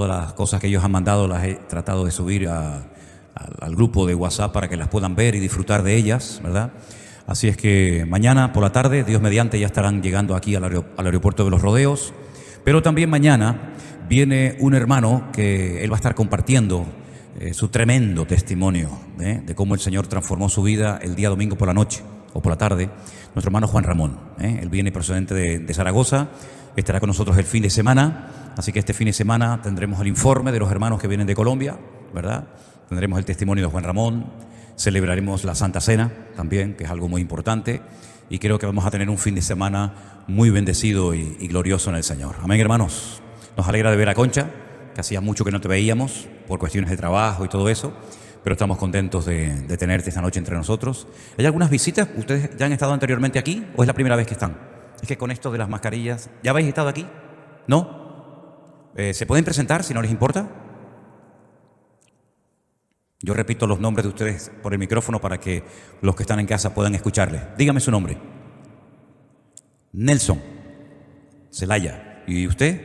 todas las cosas que ellos han mandado las he tratado de subir al grupo de WhatsApp para que las puedan ver y disfrutar de ellas, ¿verdad? Así es que mañana por la tarde, Dios mediante, ya estarán llegando aquí al aeropuerto de Los Rodeos. Pero también mañana viene un hermano que él va a estar compartiendo su tremendo testimonio de cómo el Señor transformó su vida el día domingo por la noche o por la tarde. Nuestro hermano Juan Ramón, él viene procedente de Zaragoza, estará con nosotros el fin de semana. Así que este fin de semana tendremos el informe de los hermanos que vienen de Colombia, ¿verdad? Tendremos el testimonio de Juan Ramón, celebraremos la Santa Cena también, que es algo muy importante, y creo que vamos a tener un fin de semana muy bendecido y glorioso en el Señor. Amén, hermanos. Nos alegra de ver a Concha, que hacía mucho que no te veíamos por cuestiones de trabajo y todo eso, pero estamos contentos de tenerte esta noche entre nosotros. ¿Hay algunas visitas? ¿Ustedes ya han estado anteriormente aquí o es la primera vez que están? Es que con esto de las mascarillas, ¿ya habéis estado aquí? ¿No? ¿Se pueden presentar si no les importa? Yo repito los nombres de ustedes por el micrófono para que los que están en casa puedan escucharles. Dígame su nombre. Nelson Zelaya. ¿Y usted?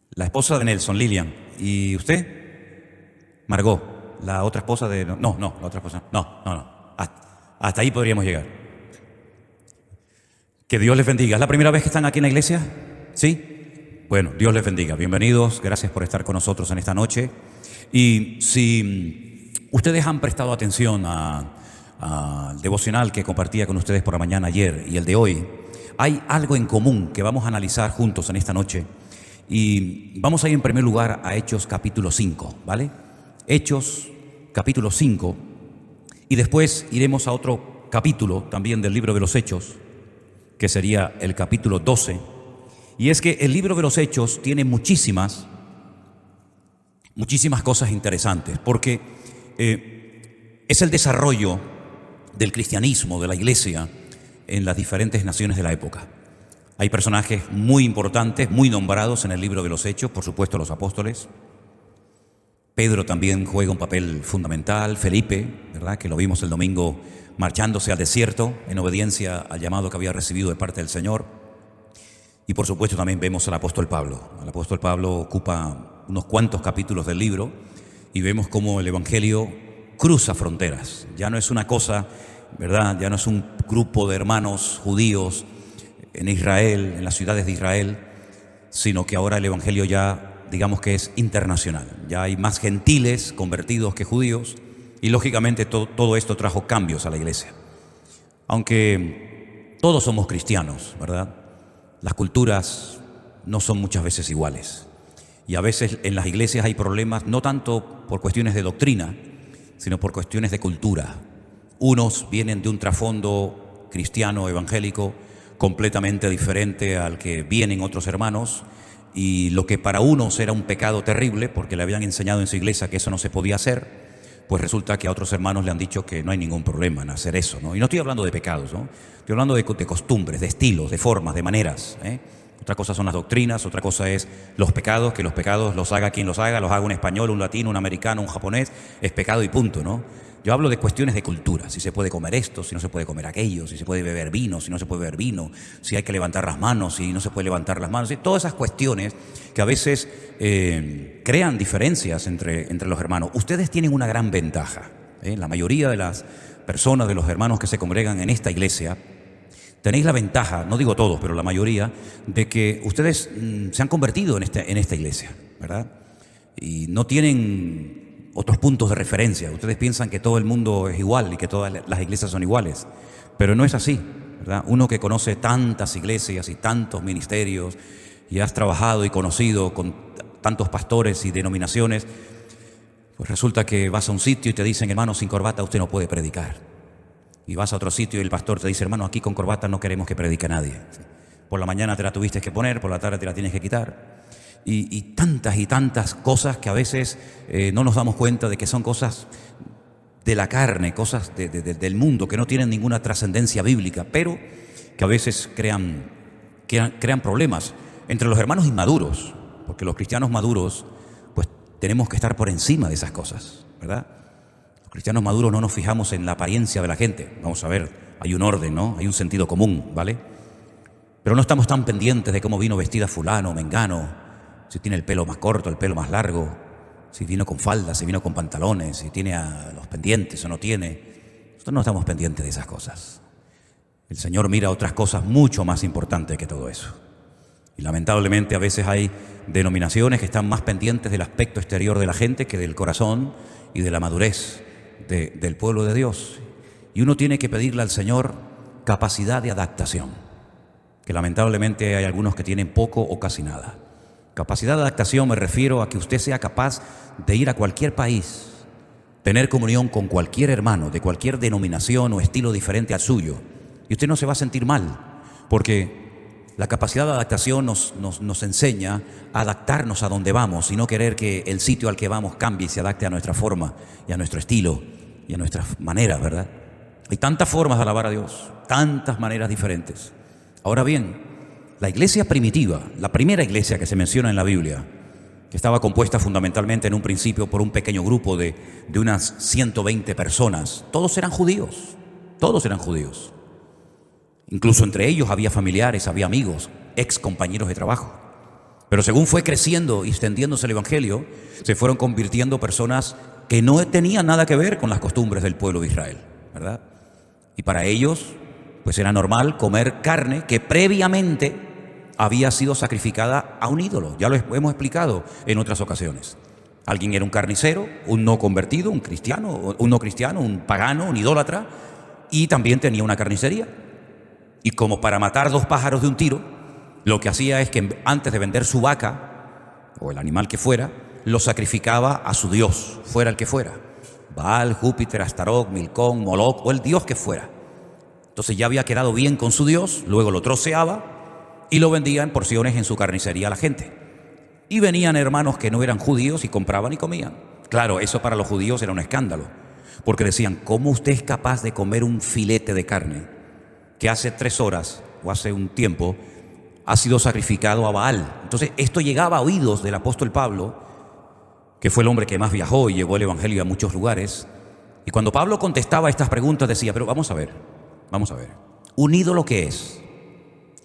La esposa de Nelson, Lilian. ¿Y usted? Margot, la otra esposa de... No, la otra esposa. No. Hasta ahí podríamos llegar. Que Dios les bendiga. ¿Es la primera vez que están aquí en la iglesia? ¿Sí? Bueno, Dios les bendiga. Bienvenidos. Gracias por estar con nosotros en esta noche. Y si ustedes han prestado atención al devocional que compartía con ustedes por la mañana ayer y el de hoy, hay algo en común que vamos a analizar juntos en esta noche. Y vamos a ir en primer lugar a Hechos capítulo 5, ¿vale? Hechos capítulo 5. Y después iremos a otro capítulo también del libro de los Hechos, que sería el capítulo 12. Y es que el libro de los Hechos tiene muchísimas cosas interesantes, porque es el desarrollo del cristianismo, de la iglesia, en las diferentes naciones de la época. Hay personajes muy importantes, muy nombrados en el libro de los Hechos, por supuesto los apóstoles. Pedro también juega un papel fundamental, Felipe, ¿verdad?, que lo vimos el domingo marchándose al desierto en obediencia al llamado que había recibido de parte del Señor. Y por supuesto también vemos al apóstol Pablo. El apóstol Pablo ocupa unos cuantos capítulos del libro y vemos cómo el evangelio cruza fronteras. Ya no es una cosa, ¿verdad?, ya no es un grupo de hermanos judíos en Israel, en las ciudades de Israel, sino que ahora el evangelio ya, digamos que es internacional. Ya hay más gentiles convertidos que judíos y lógicamente todo esto trajo cambios a la iglesia. Aunque todos somos cristianos, ¿verdad?, las culturas no son muchas veces iguales. Y a veces en las iglesias hay problemas no tanto por cuestiones de doctrina, sino por cuestiones de cultura. Unos vienen de un trasfondo cristiano, evangélico, completamente diferente al que vienen otros hermanos, y lo que para unos era un pecado terrible, porque le habían enseñado en su iglesia que eso no se podía hacer, pues resulta que a otros hermanos le han dicho que no hay ningún problema en hacer eso, ¿no? Y no estoy hablando de pecados, ¿no? Estoy hablando de costumbres, de estilos, de formas, de maneras, ¿eh? Otra cosa son las doctrinas, otra cosa es los pecados, que los pecados los haga quien los haga un español, un latino, un americano, un japonés, es pecado y punto, ¿no? Yo hablo de cuestiones de cultura, si se puede comer esto, si no se puede comer aquello, si se puede beber vino, si no se puede beber vino, si hay que levantar las manos, si no se puede levantar las manos, todas esas cuestiones que a veces crean diferencias entre los hermanos. Ustedes tienen una gran ventaja, la mayoría de las personas, de los hermanos que se congregan en esta iglesia, tenéis la ventaja, no digo todos, pero la mayoría, de que ustedes se han convertido en esta iglesia, ¿verdad? Y no tienen otros puntos de referencia. Ustedes piensan que todo el mundo es igual y que todas las iglesias son iguales, pero no es así, ¿verdad? Uno que conoce tantas iglesias y tantos ministerios y has trabajado y conocido con tantos pastores y denominaciones, pues resulta que vas a un sitio y te dicen, hermano, sin corbata usted no puede predicar. Y vas a otro sitio y el pastor te dice, hermano, aquí con corbata no queremos que predique nadie. Por la mañana te la tuviste que poner, por la tarde te la tienes que quitar. Y tantas cosas que a veces no nos damos cuenta de que son cosas de la carne, cosas del mundo, que no tienen ninguna trascendencia bíblica, pero que a veces crean problemas entre los hermanos inmaduros, porque los cristianos maduros, pues tenemos que estar por encima de esas cosas, ¿verdad? Los cristianos maduros no nos fijamos en la apariencia de la gente. Vamos a ver, hay un orden, ¿no? Hay un sentido común, ¿vale? Pero no estamos tan pendientes de cómo vino vestida fulano, mengano, si tiene el pelo más corto, el pelo más largo, si vino con falda, si vino con pantalones, si tiene a los pendientes o no tiene. Nosotros no estamos pendientes de esas cosas. El Señor mira otras cosas mucho más importantes que todo eso. Y lamentablemente a veces hay denominaciones que están más pendientes del aspecto exterior de la gente que del corazón y de la madurez del pueblo de Dios. Y uno tiene que pedirle al Señor capacidad de adaptación, que lamentablemente hay algunos que tienen poco o casi nada. Capacidad de adaptación me refiero a que usted sea capaz de ir a cualquier país, tener comunión con cualquier hermano de cualquier denominación o estilo diferente al suyo, y usted no se va a sentir mal, porque la capacidad de adaptación nos enseña a adaptarnos a donde vamos y no querer que el sitio al que vamos cambie y se adapte a nuestra forma y a nuestro estilo y a nuestras maneras, ¿verdad? Hay tantas formas de alabar a Dios, tantas maneras diferentes. Ahora bien, la iglesia primitiva, la primera iglesia que se menciona en la Biblia, que estaba compuesta fundamentalmente en un principio por un pequeño grupo de unas 120 personas, todos eran judíos, todos eran judíos. Incluso entre ellos había familiares, había amigos, ex compañeros de trabajo. Pero según fue creciendo y extendiéndose el Evangelio, se fueron convirtiendo personas que no tenían nada que ver con las costumbres del pueblo de Israel, ¿verdad? Y para ellos, pues era normal comer carne que previamente había sido sacrificada a un ídolo. Ya lo hemos explicado en otras ocasiones. Alguien era un carnicero, un no convertido, un no cristiano, un pagano, un idólatra, y también tenía una carnicería. Y como para matar dos pájaros de un tiro, lo que hacía es que antes de vender su vaca, o el animal que fuera, lo sacrificaba a su dios, fuera el que fuera. Baal, Júpiter, Astaroth, Milcón, Moloch, o el dios que fuera. Entonces ya había quedado bien con su dios, luego lo troceaba y lo vendía en porciones en su carnicería a la gente. Y venían hermanos que no eran judíos y compraban y comían. Claro, eso para los judíos era un escándalo, porque decían, ¿cómo usted es capaz de comer un filete de carne que hace 3 horas o hace un tiempo ha sido sacrificado a Baal? Entonces esto llegaba a oídos del apóstol Pablo, que fue el hombre que más viajó y llevó el evangelio a muchos lugares. Y cuando Pablo contestaba estas preguntas decía, pero vamos a ver, ¿un ídolo qué es?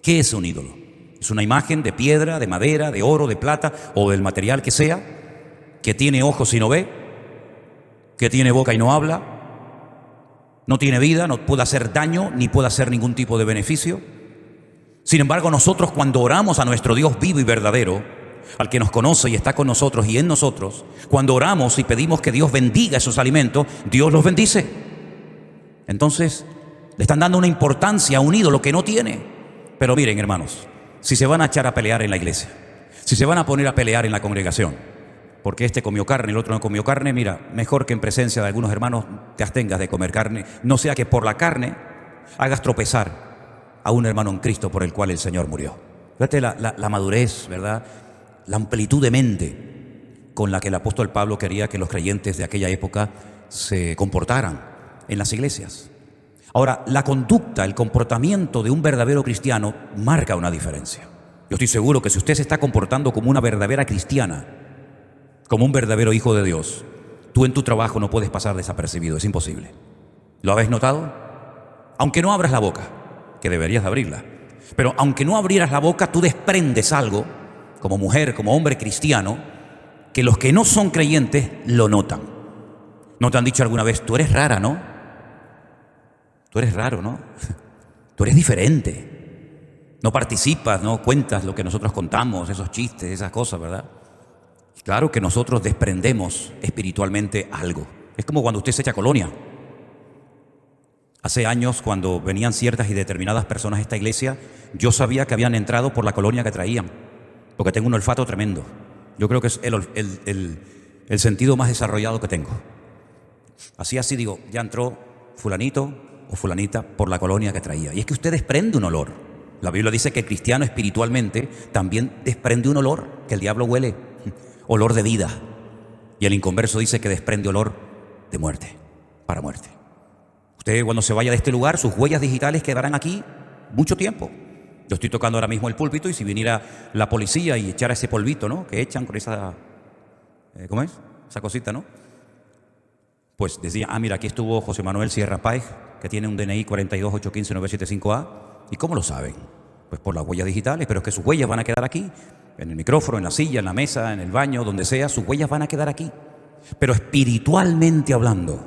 ¿Qué es un ídolo? ¿Es una imagen de piedra, de madera, de oro, de plata o del material que sea, que tiene ojos y no ve, que tiene boca y no habla, no tiene vida, no puede hacer daño ni puede hacer ningún tipo de beneficio? Sin embargo, nosotros cuando oramos a nuestro Dios vivo y verdadero, al que nos conoce y está con nosotros y en nosotros, cuando oramos y pedimos que Dios bendiga esos alimentos, Dios los bendice. Entonces, le están dando una importancia a un ídolo que no tiene. Pero miren, hermanos, si se van a echar a pelear en la iglesia, si se van a poner a pelear en la congregación, porque este comió carne y el otro no comió carne, mira, mejor que en presencia de algunos hermanos te abstengas de comer carne, no sea que por la carne hagas tropezar a un hermano en Cristo por el cual el Señor murió. Fíjate la madurez, ¿verdad? La amplitud de mente con la que el apóstol Pablo quería que los creyentes de aquella época se comportaran en las iglesias. Ahora, la conducta, el comportamiento de un verdadero cristiano marca una diferencia. Yo estoy seguro que si usted se está comportando como una verdadera cristiana, como un verdadero hijo de Dios, tú en tu trabajo no puedes pasar desapercibido, es imposible. ¿Lo habéis notado? Aunque no abras la boca, que deberías de abrirla, pero aunque no abrieras la boca, tú desprendes algo, como mujer, como hombre cristiano, que los que no son creyentes lo notan. ¿No te han dicho alguna vez, tú eres rara, ¿no? Tú eres raro, ¿no? Tú eres diferente. No participas, no cuentas lo que nosotros contamos, esos chistes, esas cosas, ¿verdad? Claro que nosotros desprendemos espiritualmente algo. Es como cuando usted se echa colonia. Hace años, cuando venían ciertas y determinadas personas a esta iglesia, yo sabía que habían entrado por la colonia que traían, porque tengo un olfato tremendo. Yo creo que es el sentido más desarrollado que tengo. Así digo, ya entró fulanito o fulanita por la colonia que traía. Y es que usted desprende un olor. La Biblia dice que el cristiano espiritualmente también desprende un olor, que el diablo huele, olor de vida. Y el inconverso dice que desprende olor de muerte, para muerte. Usted cuando se vaya de este lugar, sus huellas digitales quedarán aquí mucho tiempo. Yo estoy tocando ahora mismo el púlpito y si viniera la policía y echara ese polvito, ¿no?, que echan con esa, ¿cómo es? Esa cosita, ¿no? Pues decía, mira, aquí estuvo José Manuel Sierra Páez, que tiene un DNI 42815-975A. ¿Y cómo lo saben? Pues por las huellas digitales, pero es que sus huellas van a quedar aquí En el micrófono, en la silla, en la mesa, en el baño, donde sea, sus huellas van a quedar aquí. Pero espiritualmente hablando,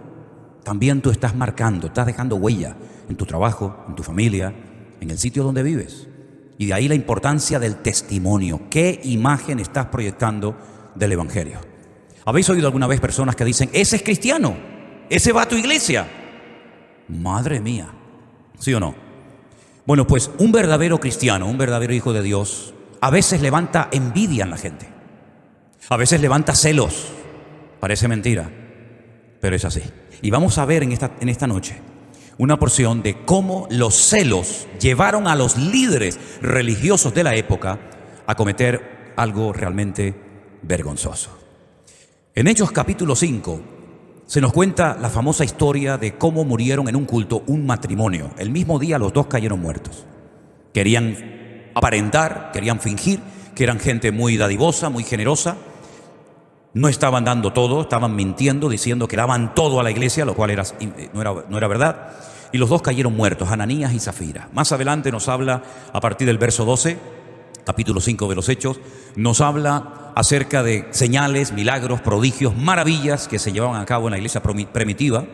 también tú estás marcando, estás dejando huella en tu trabajo, en tu familia, en el sitio donde vives. Y de ahí la importancia del testimonio. ¿Qué imagen estás proyectando del Evangelio? ¿Habéis oído alguna vez personas que dicen, ese es cristiano, ese va a tu iglesia? Madre mía, ¿sí o no? Bueno, pues un verdadero cristiano, un verdadero hijo de Dios, a veces levanta envidia en la gente. A veces levanta celos. Parece mentira, pero es así. Y vamos a ver en esta noche una porción de cómo los celos llevaron a los líderes religiosos de la época a cometer algo realmente vergonzoso. En Hechos capítulo 5 se nos cuenta la famosa historia de cómo murieron en un culto un matrimonio. El mismo día los dos cayeron muertos. Querían aparentar, querían fingir que eran gente muy dadivosa, muy generosa. No estaban dando todo, estaban mintiendo, diciendo que daban todo a la iglesia, lo cual no era verdad. Y los dos cayeron muertos, Ananías y Zafira. Más adelante nos habla, a partir del verso 12, capítulo 5 de los Hechos, nos habla acerca de señales, milagros, prodigios, maravillas que se llevaban a cabo en la iglesia primitiva,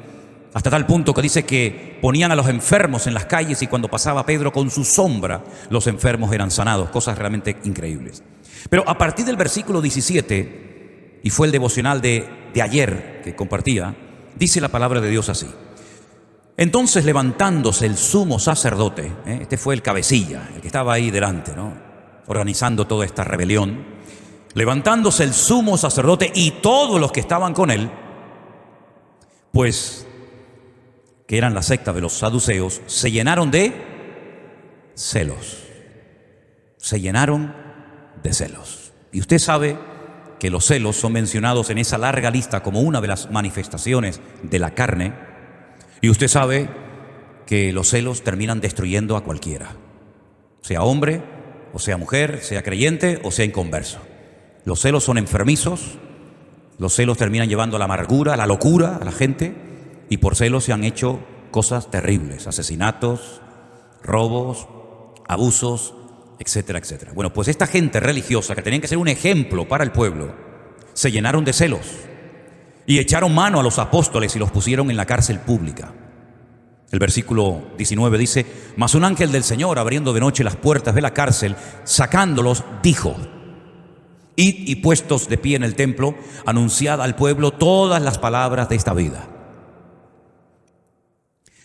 hasta tal punto que dice que ponían a los enfermos en las calles y cuando pasaba Pedro con su sombra, los enfermos eran sanados, cosas realmente increíbles. Pero a partir del versículo 17, y fue el devocional de ayer que compartía, dice la palabra de Dios así. Entonces levantándose el sumo sacerdote, este fue el cabecilla, el que estaba ahí delante, ¿no?, organizando toda esta rebelión, levantándose el sumo sacerdote y todos los que estaban con él, pues que eran la secta de los saduceos, se llenaron de celos. Se llenaron de celos. Y usted sabe que los celos son mencionados en esa larga lista como una de las manifestaciones de la carne. Y usted sabe que los celos terminan destruyendo a cualquiera, sea hombre o sea mujer, sea creyente o sea inconverso. Los celos son enfermizos, los celos terminan llevando a la amargura, a la locura a la gente, y por celos se han hecho cosas terribles, asesinatos, robos, abusos, etcétera, etcétera. Bueno, pues esta gente religiosa que tenían que ser un ejemplo para el pueblo, se llenaron de celos y echaron mano a los apóstoles y los pusieron en la cárcel pública. El versículo 19 dice, mas un ángel del Señor, abriendo de noche las puertas de la cárcel, sacándolos, dijo, id y puestos de pie en el templo, anunciad al pueblo todas las palabras de esta vida.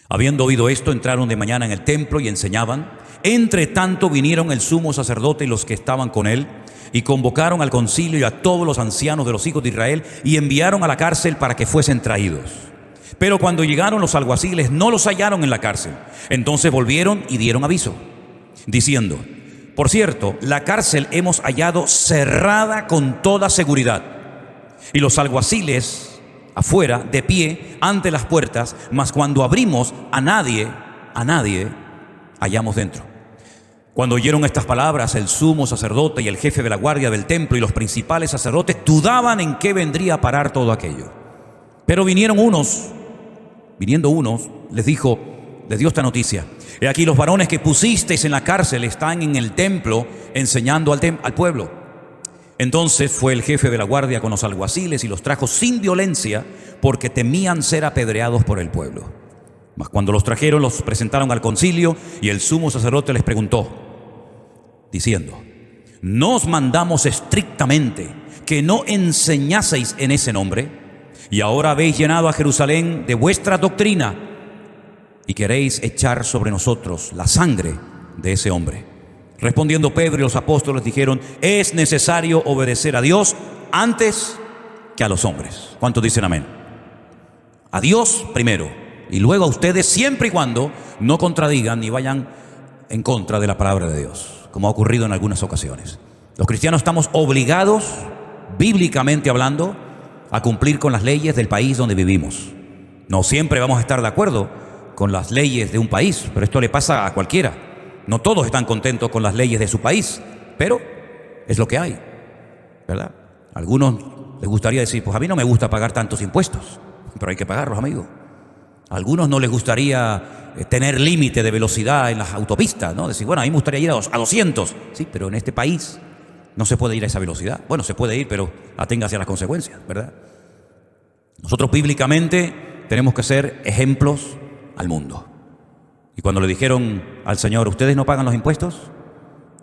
Habiendo oído esto, entraron de mañana en el templo y enseñaban. Entre tanto vinieron el sumo sacerdote y los que estaban con él, y convocaron al concilio y a todos los ancianos de los hijos de Israel, y enviaron a la cárcel para que fuesen traídos. Pero cuando llegaron los alguaciles no los hallaron en la cárcel. Entonces volvieron y dieron aviso, diciendo, por cierto, la cárcel hemos hallado cerrada con toda seguridad, y los alguaciles afuera, de pie, ante las puertas, mas cuando abrimos a nadie hallamos dentro. Cuando oyeron estas palabras, el sumo sacerdote y el jefe de la guardia del templo y los principales sacerdotes dudaban en qué vendría a parar todo aquello. Pero viniendo unos, les dio esta noticia. He aquí los varones que pusisteis en la cárcel están en el templo enseñando al pueblo. Entonces fue el jefe de la guardia con los alguaciles y los trajo sin violencia, porque temían ser apedreados por el pueblo. Mas cuando los trajeron, los presentaron al concilio, y el sumo sacerdote les preguntó, diciendo, ¿no os mandamos estrictamente que no enseñaseis en ese nombre? Y ahora habéis llenado a Jerusalén de vuestra doctrina, y queréis echar sobre nosotros la sangre de ese hombre. Respondiendo Pedro y los apóstoles dijeron, es necesario obedecer a Dios antes que a los hombres. ¿Cuántos dicen amén? A Dios primero, y luego a ustedes, siempre y cuando no contradigan ni vayan en contra de la palabra de Dios, como ha ocurrido en algunas ocasiones. Los cristianos estamos obligados, bíblicamente hablando, a cumplir con las leyes del país donde vivimos. No siempre vamos a estar de acuerdo con las leyes de un país, pero esto le pasa a cualquiera. No todos están contentos con las leyes de su país, pero es lo que hay, ¿verdad? A algunos les gustaría decir, pues a mí no me gusta pagar tantos impuestos, pero hay que pagarlos, amigo. A algunos no les gustaría tener límite de velocidad en las autopistas, ¿no? Decir, bueno, a mí me gustaría ir a 200, sí, pero en este país No se puede ir a esa velocidad. Bueno, se puede ir, pero aténgase a las consecuencias, ¿verdad? Nosotros bíblicamente tenemos que ser ejemplos al mundo. Y cuando le dijeron al Señor, ¿ustedes no pagan los impuestos?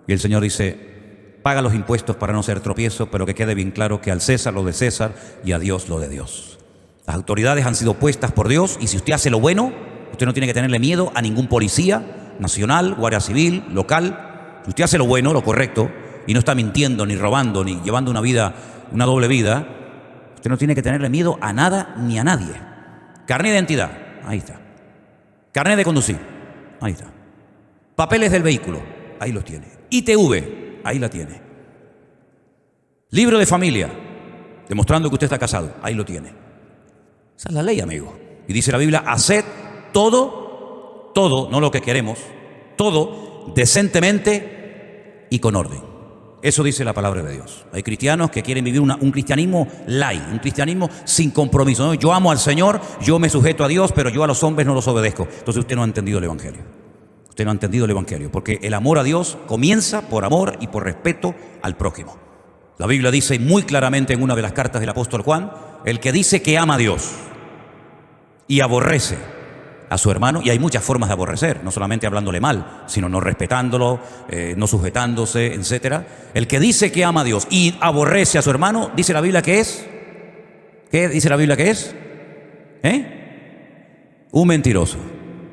Y el Señor dice, paga los impuestos para no ser tropiezo, pero que quede bien claro que al César lo de César y a Dios lo de Dios. Las autoridades han sido puestas por Dios y si usted hace lo bueno, usted no tiene que tenerle miedo a ningún policía nacional, guardia civil, local. Si usted hace lo bueno, lo correcto, y no está mintiendo, ni robando, ni llevando una vida, una doble vida, usted no tiene que tenerle miedo a nada ni a nadie. Carnet de identidad, ahí está. Carnet de conducir, ahí está. Papeles del vehículo, ahí los tiene. ITV, ahí la tiene. Libro de familia, demostrando que usted está casado, ahí lo tiene. Esa es la ley, amigo. Y dice la Biblia, haced todo, no lo que queremos, todo decentemente y con orden. Eso dice la palabra de Dios. Hay cristianos que quieren vivir un cristianismo light, un cristianismo sin compromiso, ¿no? Yo amo al Señor, yo me sujeto a Dios, pero yo a los hombres no los obedezco. Entonces usted no ha entendido el Evangelio. Usted no ha entendido el Evangelio, porque el amor a Dios comienza por amor y por respeto al prójimo. La Biblia dice muy claramente en una de las cartas del apóstol Juan, el que dice que ama a Dios y aborrece a su hermano, y hay muchas formas de aborrecer, no solamente hablándole mal, sino no respetándolo, no sujetándose, etc. El que dice que ama a Dios y aborrece a su hermano, dice la Biblia que es, ¿qué dice la Biblia que es? Un mentiroso.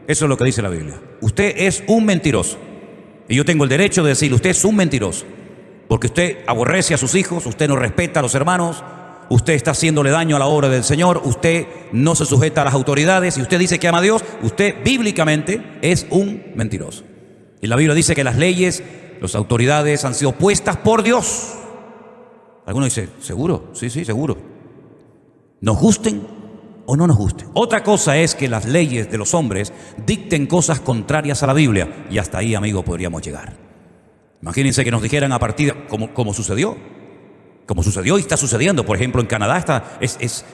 Eso es lo que dice la Biblia. Usted es un mentiroso. Y yo tengo el derecho de decirle, usted es un mentiroso. Porque usted aborrece a sus hijos, usted no respeta a los hermanos, usted está haciéndole daño a la obra del Señor, usted no se sujeta a las autoridades y usted dice que ama a Dios, usted bíblicamente es un mentiroso. Y la Biblia dice que las leyes, las autoridades han sido puestas por Dios. Algunos dicen, ¿seguro? Sí, seguro. ¿Nos gusten o no nos gusten? Otra cosa es que las leyes de los hombres dicten cosas contrarias a la Biblia. Y hasta ahí, amigo, podríamos llegar. Imagínense que nos dijeran a partir, como sucedió. Como sucedió y está sucediendo. Por ejemplo, en Canadá es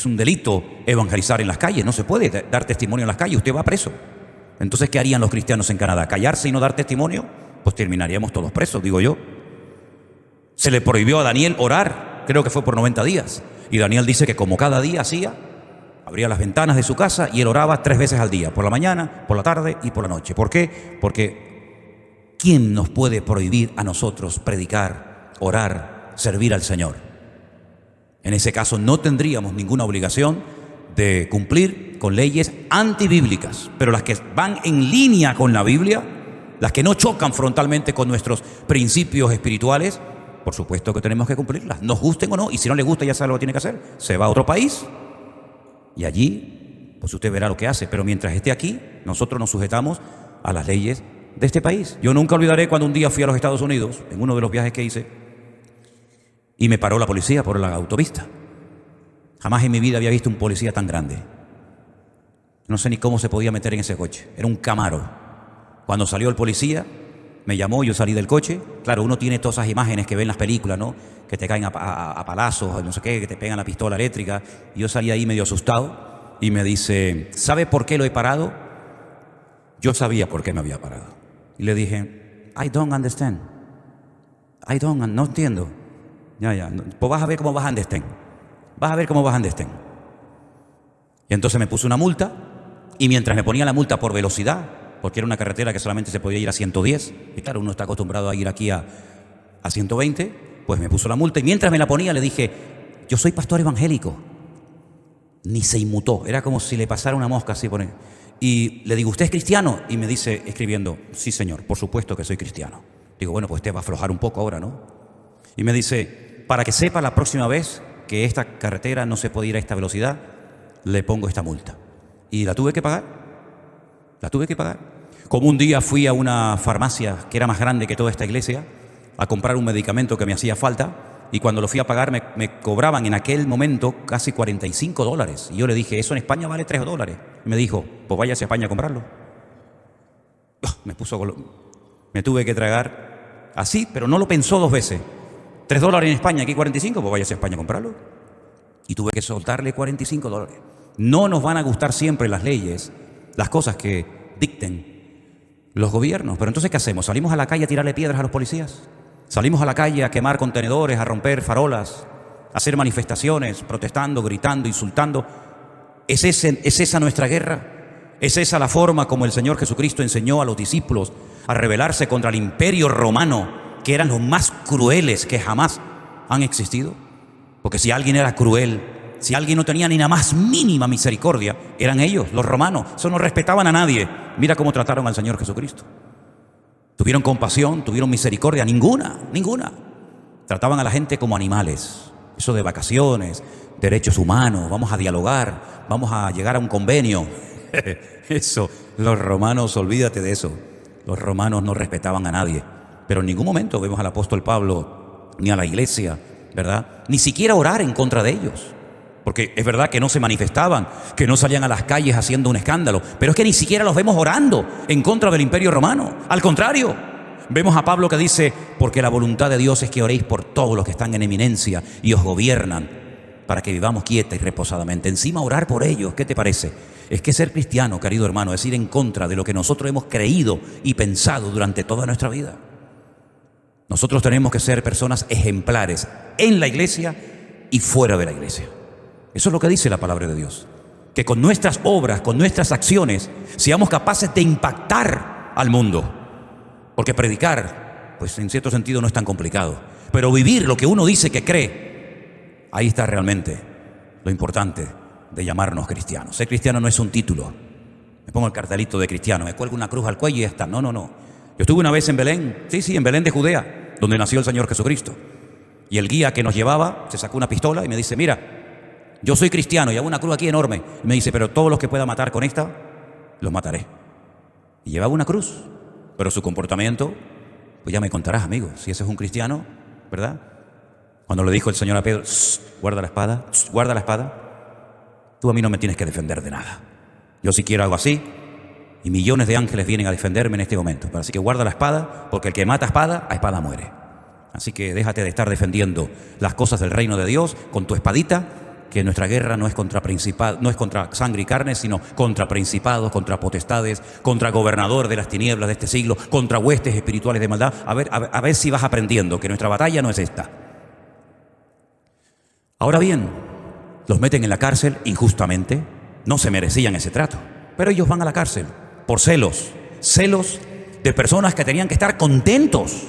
un delito evangelizar en las calles. No se puede dar testimonio en las calles. Usted va preso. Entonces, ¿qué harían los cristianos en Canadá? ¿Callarse y no dar testimonio? Pues terminaríamos todos presos, digo yo. Se le prohibió a Daniel orar. Creo que fue por 90 días. Y Daniel dice que como cada día hacía, abría las ventanas de su casa y él oraba 3 veces al día. Por la mañana, por la tarde y por la noche. ¿Por qué? Porque ¿quién nos puede prohibir a nosotros predicar, orar, servir al Señor? En ese caso no tendríamos ninguna obligación de cumplir con leyes antibíblicas, pero las que van en línea con la Biblia, las que no chocan frontalmente con nuestros principios espirituales, por supuesto que tenemos que cumplirlas, nos gusten o no, y si no le gusta ya sabe lo que tiene que hacer, se va a otro país y allí pues usted verá lo que hace, pero mientras esté aquí nosotros nos sujetamos a las leyes de este país. Yo nunca olvidaré cuando un día fui a los Estados Unidos, en uno de los viajes que hice, y me paró la policía por la autopista. Jamás en mi vida había visto un policía tan grande. No sé ni cómo se podía meter en ese coche. Era un Camaro. Cuando salió el policía, me llamó, yo salí del coche. Claro, uno tiene todas esas imágenes que ve en las películas, ¿no? Que te caen a palazos, no sé qué, que te pegan la pistola eléctrica. Y yo salí ahí medio asustado y me dice, ¿sabe por qué lo he parado? Yo sabía por qué me había parado. Y le dije, I don't understand. No entiendo. Ya. Pues vas a ver cómo vas a understand. Vas a ver cómo vas a understand. Y entonces me puso una multa. Y mientras me ponía la multa por velocidad, porque era una carretera que solamente se podía ir a 110, y claro, uno está acostumbrado a ir aquí a 120, pues me puso la multa. Y mientras me la ponía le dije, yo soy pastor evangélico. Ni se inmutó. Era como si le pasara una mosca así por ahí. Y le digo, ¿usted es cristiano? Y me dice, escribiendo, sí señor, por supuesto que soy cristiano. Digo, bueno, pues usted va a aflojar un poco ahora, ¿no? Y me dice, para que sepa la próxima vez que esta carretera no se puede ir a esta velocidad, le pongo esta multa. Y la tuve que pagar. Como un día fui a una farmacia que era más grande que toda esta iglesia a comprar un medicamento que me hacía falta, y cuando lo fui a pagar me cobraban en aquel momento casi $45. Y yo le dije, eso en España vale $3. Y me dijo, pues váyase a España a comprarlo. Me tuve que tragar así, pero no lo pensó 2 veces. $3 en España, aquí 45, pues váyase a España a comprarlo. Y tuve que soltarle $45. No nos van a gustar siempre las leyes, las cosas que dicten los gobiernos. Pero entonces, ¿qué hacemos? ¿Salimos a la calle a tirarle piedras a los policías? Salimos a la calle a quemar contenedores, a romper farolas, a hacer manifestaciones, protestando, gritando, insultando. ¿Es esa nuestra guerra? ¿Es esa la forma como el Señor Jesucristo enseñó a los discípulos a rebelarse contra el imperio romano, que eran los más crueles que jamás han existido? Porque si alguien era cruel, si alguien no tenía ni la más mínima misericordia, eran ellos, los romanos. Eso no respetaban a nadie. Mira cómo trataron al Señor Jesucristo. ¿Tuvieron compasión? ¿Tuvieron misericordia? Ninguna. Trataban a la gente como animales. Eso de vacaciones, derechos humanos, vamos a dialogar, vamos a llegar a un convenio. Eso, los romanos, olvídate de eso. Los romanos no respetaban a nadie. Pero en ningún momento vemos al apóstol Pablo ni a la iglesia, ¿verdad? Ni siquiera orar en contra de ellos. Porque es verdad que no se manifestaban, que no salían a las calles haciendo un escándalo, pero es que ni siquiera los vemos orando en contra del imperio romano. Al contrario, vemos a Pablo que dice: porque la voluntad de Dios es que oréis por todos los que están en eminencia y os gobiernan, para que vivamos quieta y reposadamente. Encima orar por ellos, ¿qué te parece? Es que ser cristiano, querido hermano, es ir en contra de lo que nosotros hemos creído y pensado durante toda nuestra vida. Nosotros tenemos que ser personas ejemplares en la iglesia y fuera de la iglesia. Eso es lo que dice la palabra de Dios. Que con nuestras obras, con nuestras acciones, seamos capaces de impactar al mundo. Porque predicar, pues en cierto sentido no es tan complicado. Pero vivir lo que uno dice que cree, ahí está realmente lo importante de llamarnos cristianos. Ser cristiano no es un título. Me pongo el cartelito de cristiano, me cuelgo una cruz al cuello y ya está. No. Yo estuve una vez en Belén, sí, en Belén de Judea, donde nació el Señor Jesucristo. Y el guía que nos llevaba se sacó una pistola y me dice: mira, yo soy cristiano y hago una cruz aquí enorme. Y me dice: pero todos los que pueda matar con esta, los mataré. Y llevaba una cruz, pero su comportamiento, pues ya me contarás, amigo, si ese es un cristiano, ¿verdad? Cuando le dijo el Señor a Pedro: guarda la espada, guarda la espada. Tú a mí no me tienes que defender de nada. Yo si quiero hago así, y millones de ángeles vienen a defenderme en este momento. Pero así que guarda la espada, porque el que mata a espada muere. Así que déjate de estar defendiendo las cosas del reino de Dios con tu espadita, que nuestra guerra no es contra sangre y carne, sino contra principados, contra potestades, contra gobernador de las tinieblas de este siglo, contra huestes espirituales de maldad. A ver si vas aprendiendo que nuestra batalla no es esta. Ahora bien, los meten en la cárcel injustamente. No se merecían ese trato, pero ellos van a la cárcel por celos de personas que tenían que estar contentos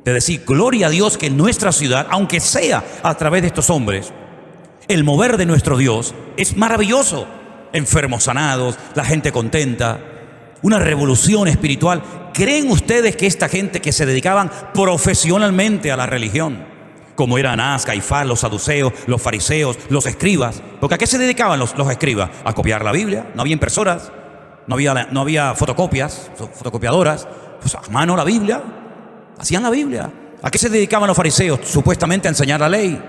de decir: gloria a Dios que en nuestra ciudad, aunque sea a través de estos hombres, el mover de nuestro Dios es maravilloso. Enfermos sanados, la gente contenta, una revolución espiritual. ¿Creen ustedes que esta gente que se dedicaban profesionalmente a la religión, como eran Anás, Caifás, los saduceos, los fariseos, los escribas? Porque ¿a qué se dedicaban los escribas? A copiar la Biblia. No había impresoras, no había fotocopiadoras. Pues a mano la Biblia, hacían la Biblia. ¿A qué se dedicaban los fariseos? Supuestamente a enseñar la ley.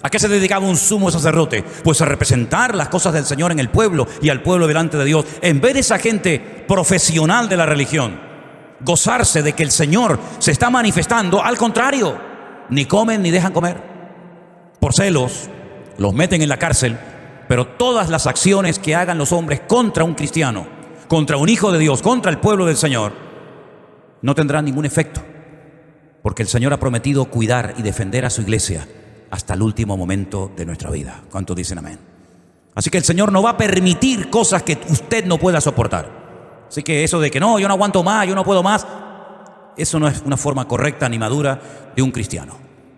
¿A qué se dedicaba un sumo sacerdote? Pues a representar las cosas del Señor en el pueblo y al pueblo delante de Dios. En vez de esa gente profesional de la religión gozarse de que el Señor se está manifestando, al contrario, ni comen ni dejan comer. Por celos, los meten en la cárcel, pero todas las acciones que hagan los hombres contra un cristiano, contra un hijo de Dios, contra el pueblo del Señor, no tendrán ningún efecto, porque el Señor ha prometido cuidar y defender a su iglesia hasta el último momento de nuestra vida. ¿Cuántos dicen amén? Así que el Señor no va a permitir cosas que usted no pueda soportar. Así que eso de que no, yo no aguanto más, yo no puedo más, eso no es una forma correcta ni madura de un cristiano.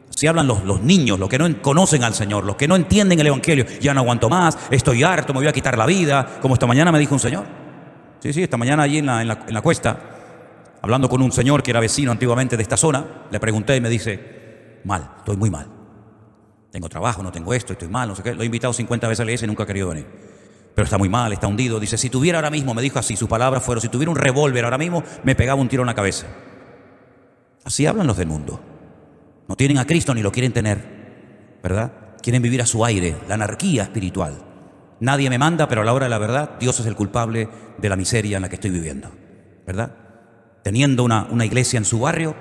Si hablan los niños, los que no conocen al Señor, los que no entienden el Evangelio: ya no aguanto más, estoy harto, me voy a quitar la vida, como esta mañana me dijo un señor. Sí, esta mañana allí en la cuesta, hablando con un señor que era vecino antiguamente de esta zona, le pregunté y me dice: mal, estoy muy mal. Tengo trabajo, no tengo esto, estoy mal, no sé qué. Lo he invitado 50 veces a la iglesia y nunca ha querido venir. Pero está muy mal, está hundido. Dice: si tuviera ahora mismo, me dijo así, sus palabras fueron: si tuviera un revólver ahora mismo, me pegaba un tiro en la cabeza. Así hablan los del mundo. No tienen a Cristo ni lo quieren tener, ¿verdad? Quieren vivir a su aire, la anarquía espiritual. Nadie me manda, pero a la hora de la verdad, Dios es el culpable de la miseria en la que estoy viviendo, ¿verdad? Teniendo una iglesia en su barrio,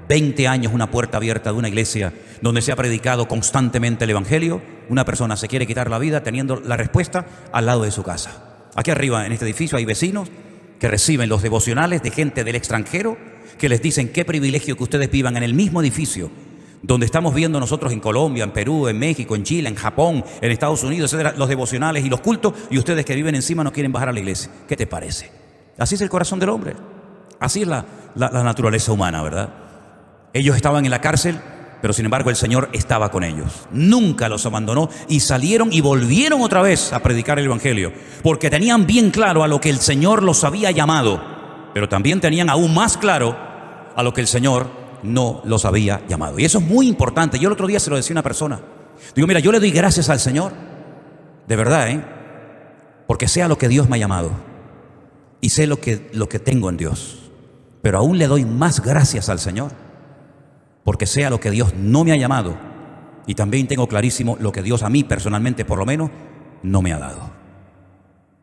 20 años, una puerta abierta de una iglesia donde se ha predicado constantemente el Evangelio, una persona se quiere quitar la vida teniendo la respuesta al lado de su casa. Aquí arriba, en este edificio, hay vecinos que reciben los devocionales de gente del extranjero que les dicen qué privilegio que ustedes vivan en el mismo edificio donde estamos viendo nosotros en Colombia, en Perú, en México, en Chile, en Japón, en Estados Unidos, etcétera, los devocionales y los cultos, y ustedes que viven encima no quieren bajar a la iglesia. ¿Qué te parece? Así es el corazón del hombre. Así es la naturaleza humana, ¿verdad? Ellos estaban en la cárcel, pero sin embargo el Señor estaba con ellos. Nunca los abandonó y salieron y volvieron otra vez a predicar el Evangelio, porque tenían bien claro a lo que el Señor los había llamado, pero también tenían aún más claro a lo que el Señor no los había llamado. Y eso es muy importante. Yo el otro día se lo decía a una persona. Digo, mira, yo le doy gracias al Señor, de verdad, porque sé a lo que Dios me ha llamado y sé lo que tengo en Dios. Pero aún le doy más gracias al Señor, porque sé a lo que Dios no me ha llamado y también tengo clarísimo lo que Dios a mí personalmente, por lo menos, no me ha dado.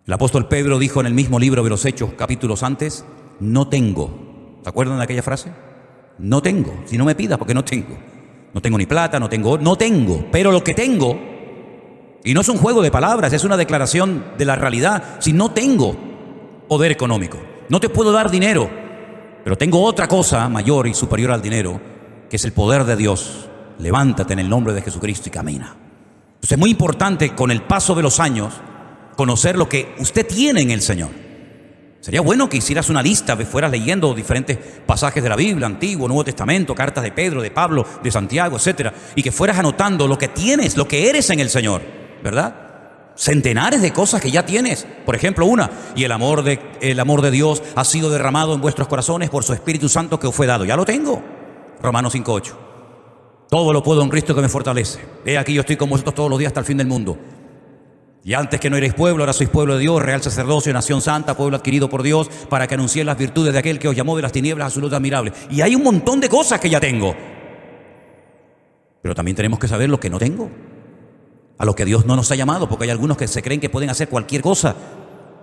El apóstol Pedro dijo en el mismo libro de los Hechos, capítulos antes, no tengo. ¿Se acuerdan de aquella frase? No tengo, si no me pidas, porque no tengo. No tengo ni plata, no tengo oro, no tengo. Pero lo que tengo, y no es un juego de palabras, es una declaración de la realidad. Si no tengo poder económico, no te puedo dar dinero, pero tengo otra cosa mayor y superior al dinero, que es el poder de Dios. Levántate en el nombre de Jesucristo y camina. Entonces es muy importante con el paso de los años conocer lo que usted tiene en el Señor. Sería bueno que hicieras una lista, fueras leyendo diferentes pasajes de la Biblia, Antiguo, Nuevo Testamento, cartas de Pedro, de Pablo, de Santiago, etcétera, y que fueras anotando lo que tienes, lo que eres en el Señor, ¿verdad? Centenares de cosas que ya tienes. Por ejemplo, y el amor de Dios ha sido derramado en vuestros corazones por su Espíritu Santo que os fue dado. Ya lo tengo. Romanos 5:8. Todo lo puedo en Cristo que me fortalece. He aquí yo estoy con vosotros todos los días hasta el fin del mundo. Y antes que no erais pueblo, ahora sois pueblo de Dios, real sacerdocio, nación santa, pueblo adquirido por Dios, para que anunciéis las virtudes de aquel que os llamó de las tinieblas a su luz admirable. Y hay un montón de cosas que ya tengo. Pero también tenemos que saber lo que no tengo, a lo que Dios no nos ha llamado, porque hay algunos que se creen que pueden hacer cualquier cosa.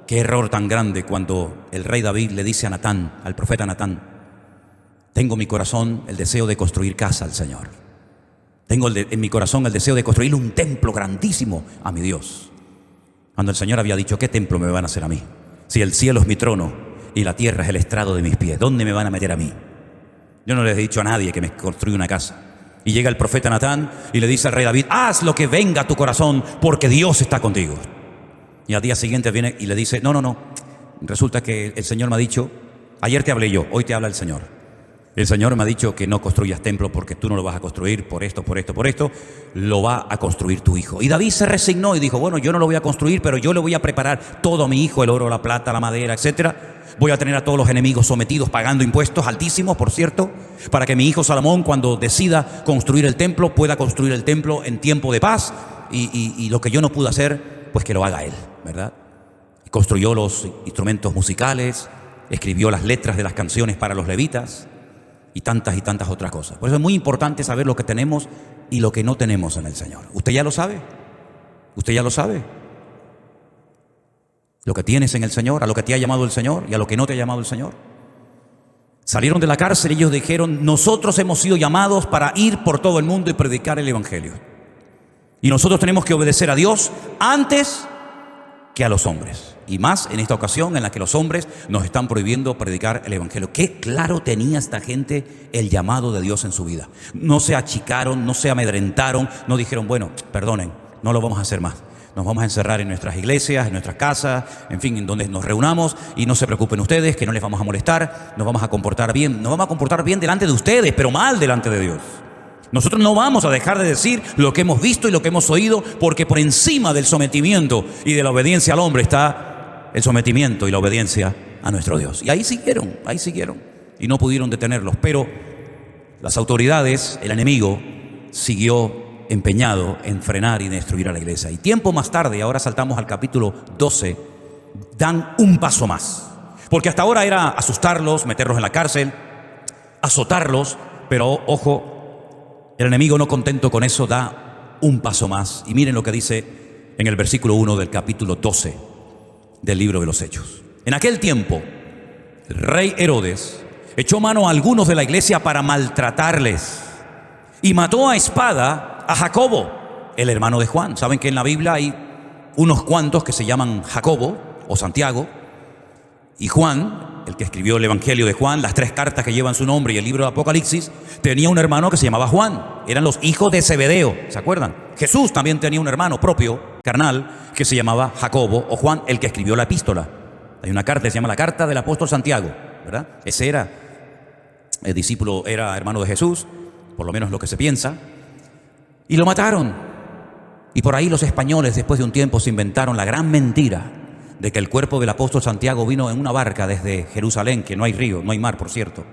Qué error tan grande cuando el rey David le dice a Natán, al profeta Natán: tengo en mi corazón el deseo de construir casa al Señor. Tengo en mi corazón el deseo de construir un templo grandísimo a mi Dios. Cuando el Señor había dicho, ¿qué templo me van a hacer a mí? Si el cielo es mi trono y la tierra es el estrado de mis pies, ¿dónde me van a meter a mí? Yo no les he dicho a nadie que me construya una casa. Y llega el profeta Natán y le dice al rey David, haz lo que venga a tu corazón, porque Dios está contigo. Y al día siguiente viene y le dice, no, resulta que el Señor me ha dicho, ayer te hablé yo, hoy te habla el Señor. El Señor me ha dicho que no construyas templo porque tú no lo vas a construir por esto, lo va a construir tu hijo. Y David se resignó y dijo, bueno, yo no lo voy a construir, pero yo le voy a preparar todo a mi hijo, el oro, la plata, la madera, etcétera. Voy a tener a todos los enemigos sometidos, pagando impuestos altísimos, por cierto, para que mi hijo Salomón, cuando decida construir el templo, pueda construir el templo en tiempo de paz y lo que yo no pude hacer, pues que lo haga él, ¿verdad? Y construyó los instrumentos musicales, escribió las letras de las canciones para los levitas, y tantas otras cosas. Por eso es muy importante saber lo que tenemos y lo que no tenemos en el Señor. ¿Usted ya lo sabe? ¿Usted ya lo sabe? Lo que tienes en el Señor, a lo que te ha llamado el Señor y a lo que no te ha llamado el Señor. Salieron de la cárcel y ellos dijeron, nosotros hemos sido llamados para ir por todo el mundo y predicar el Evangelio. Y nosotros tenemos que obedecer a Dios antes que a los hombres. Y más en esta ocasión en la que los hombres nos están prohibiendo predicar el Evangelio. Qué claro tenía esta gente el llamado de Dios en su vida. No se achicaron, no se amedrentaron, no dijeron, bueno, perdonen, no lo vamos a hacer más. Nos vamos a encerrar en nuestras iglesias, en nuestras casas, en fin, en donde nos reunamos, y no se preocupen ustedes, que no les vamos a molestar, nos vamos a comportar bien delante de ustedes, pero mal delante de Dios. Nosotros no vamos a dejar de decir lo que hemos visto y lo que hemos oído, porque por encima del sometimiento y de la obediencia al hombre está el sometimiento y la obediencia a nuestro Dios. Y ahí siguieron, y no pudieron detenerlos. Pero las autoridades, el enemigo, siguió empeñado en frenar y destruir a la iglesia. Y tiempo más tarde, ahora saltamos al capítulo 12, dan un paso más. Porque hasta ahora era asustarlos, meterlos en la cárcel, azotarlos, pero ojo, el enemigo, no contento con eso, da un paso más. Y miren lo que dice en el versículo 1 del capítulo 12 del libro de los Hechos. En aquel tiempo, el rey Herodes echó mano a algunos de la iglesia para maltratarles y mató a espada a Jacobo, el hermano de Juan. Saben que en la Biblia hay unos cuantos que se llaman Jacobo o Santiago, Y Juan, el que escribió el Evangelio de Juan, las 3 cartas que llevan su nombre y el libro de Apocalipsis, tenía un hermano que se llamaba Juan. Eran los hijos de Zebedeo, ¿se acuerdan? Jesús también tenía un hermano propio, carnal, que se llamaba Jacobo o Juan, el que escribió la epístola. Hay una carta que se llama la carta del apóstol Santiago, ¿verdad? Ese era el discípulo, era hermano de Jesús, por lo menos lo que se piensa. Y lo mataron. Y por ahí los españoles, después de un tiempo, se inventaron la gran mentira de que el cuerpo del apóstol Santiago vino en una barca desde Jerusalén, que no hay río, no hay mar, por cierto.